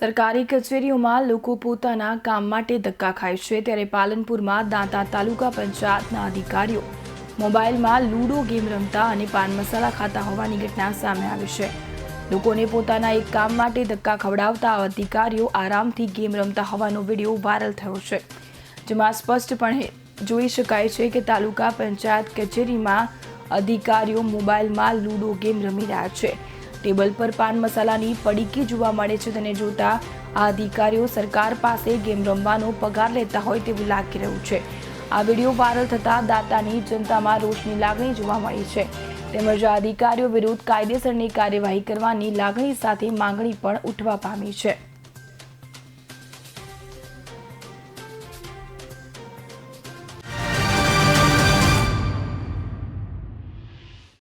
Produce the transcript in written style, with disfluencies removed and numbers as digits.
સરકારી કચેરીઓમાં લોકો પોતાના કામ માટે ધક્કા ખાય છે, ત્યારે પાલનપુરમાં દાંતા તાલુકા પંચાયતના અધિકારીઓ મોબાઈલમાં લૂડો ગેમ રમતા અને પાન મસાલા ખાતા હોવાની ઘટના સામે આવી છે. લોકોને પોતાના એક કામ માટે ધક્કા ખવડાવતા અધિકારીઓ આરામથી ગેમ રમતા હોવાનો વિડીયો વાયરલ થયો છે, જેમાં સ્પષ્ટપણે જોઈ શકાય છે કે તાલુકા પંચાયત કચેરીમાં અધિકારીઓ મોબાઈલમાં લૂડો ગેમ રમી રહ્યા છે. ટેબલ પર પાન મસાલાની પડીકી જોવા મળે છે. તેને જોતા આ અધિકારીઓ સરકાર પાસે ગેમ રમવાનો પગાર લેતા હોય તેવું લાગી રહ્યું છે. આ વિડીયો વાયરલ થતા દાંતાની જનતામાં રોષની લાગણી જોવા મળી છે. તેમજ આ અધિકારીઓ વિરુદ્ધ કાયદેસરની કાર્યવાહી કરવાની લાગણી સાથે માંગણી પણ ઉઠવા પામી છે.